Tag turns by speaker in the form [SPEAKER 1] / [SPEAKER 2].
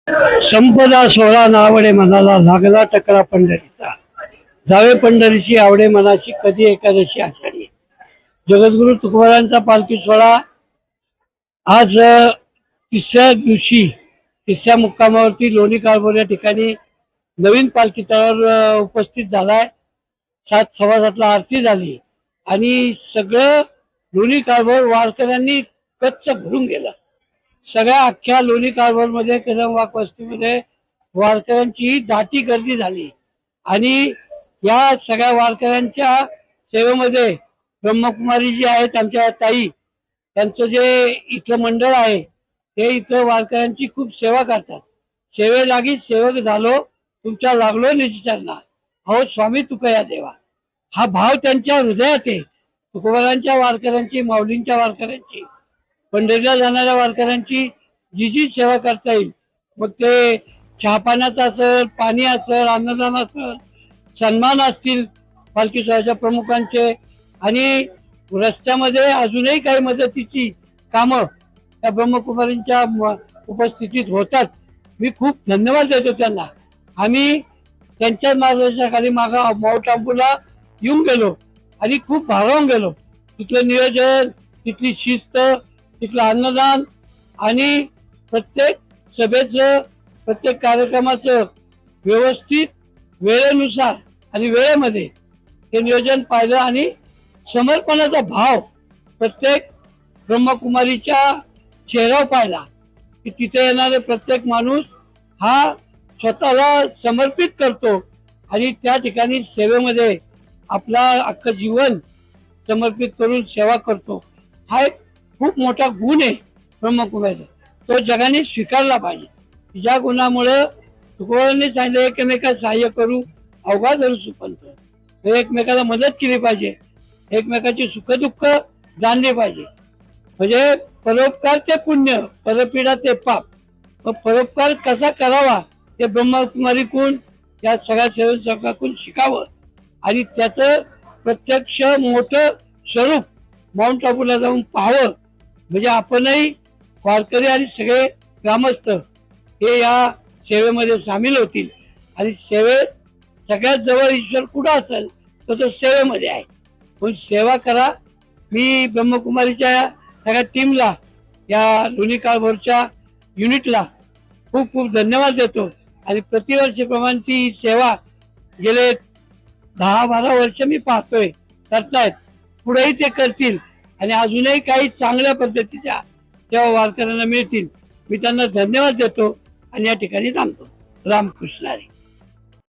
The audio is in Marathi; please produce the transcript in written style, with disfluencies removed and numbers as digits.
[SPEAKER 1] संपदा सोळा नावडे मनाला लागला टकरा पंढरीचा, जावे पंढरीची आवडे मनाची कधी एकादशी आषाढी। जगद्गुरु तुकोबारायांचा पालखी सोहळा आज तिसऱ्या दिवशी तिसऱ्या मुक्कामावरती लोणी काळभोर या ठिकाणी नवीन पालखी तळावर उपस्थित झालाय। 7:15 आरती झाली आणि सगळं लोणी काळभोर वारकऱ्यांनी कच्च भरून गेलं। सगळ्या अख्ख्या लोणी काळभोर मध्ये कदमवाक वस्तीमध्ये वारकऱ्यांची दाटी गर्दी झाली आणि या सगळ्या वारकऱ्यांच्या सेवेमध्ये ब्रह्मकुमारी जी आहेत आमच्या ताई, त्यांचं जे इथलं मंडळ आहे ते इथं वारकऱ्यांची खूप सेवा करतात। सेवे लागी सेवक झालो तुमच्या लागलो निश्चरना, अहो स्वामी तुकया देवा, हा भाव त्यांच्या हृदयात आहे। तुकोबारांच्या वारकऱ्यांची, माऊलींच्या वारकऱ्यांची, पंढरीला जाणाऱ्या वारकऱ्यांची जी जी सेवा करता येईल, मग ते चहापाण्याचं असेल, पाणी असेल, अन्नदान असेल, सन्मान असतील पालखी सोहळ्याच्या प्रमुखांचे, आणि रस्त्यामध्ये अजूनही काही मदतीची कामं त्या ब्रह्मकुमारींच्या उपस्थितीत होतात। मी खूप धन्यवाद देतो त्यांना। आम्ही त्यांच्या मार्गदर्शनाखाली मागा माऊंट आबूला येऊन गेलो आणि खूप भारावून गेलो। तिथलं नियोजन, तिथली शिस्त, तिथलं अन्नदान आणि प्रत्येक सभेचं, प्रत्येक कार्यक्रमाचं व्यवस्थित वेळेनुसार आणि वेळेमध्ये हे नियोजन पाहिलं आणि समर्पणाचा भाव प्रत्येक ब्रह्मकुमारीच्या चेहऱ्यावर पाहिला की तिथे येणारे प्रत्येक माणूस हा स्वतःला समर्पित करतो आणि त्या ठिकाणी सेवेमध्ये आपला अख्खं जीवन समर्पित करून सेवा करतो। हा एक खूप मोठा गुण आहे ब्रह्मकुमारीचा, तो जगाने स्वीकारला पाहिजे। ज्या गुणामुळे तुकोबारांनी सांगितलं एकमेकाला सहाय्य करू अवघा धरू सुपंथ, एकमेकाला मदत केली पाहिजे, एकमेकाची सुखदुःख जाणली पाहिजे। म्हणजे परोपकार ते पुण्य, परपीडा ते पाप। मग परोपकार कसा करावा ते ब्रह्मकुमारीकडून, या सगळ्या सेवकांकडून शिकावं आणि त्याचं प्रत्यक्ष मोठं स्वरूप माउंट आबूला जाऊन पाहावं, म्हणजे आपणही वारकरी आणि सगळे ग्रामस्थ हे या सेवेमध्ये सामील होतील आणि सेवेत सगळ्यात जवळ ईश्वर कुठं असेल तर तो सेवेमध्ये आहे, म्हणून सेवा करा। मी ब्रह्मकुमारीच्या सगळ्या टीमला, या लोणी काळभोरच्या युनिटला खूप खूप धन्यवाद देतो आणि प्रतिवर्षीप्रमाणे ती सेवा गेले 10-12 वर्ष मी पाहतोय करतायत, पुढेही ते करतील आणि अजूनही काही चांगल्या पद्धतीच्या सेवा वारकऱ्यांना मिळतील। मी त्यांना धन्यवाद देतो आणि या ठिकाणी थांबतो। रामकृष्ण हरी।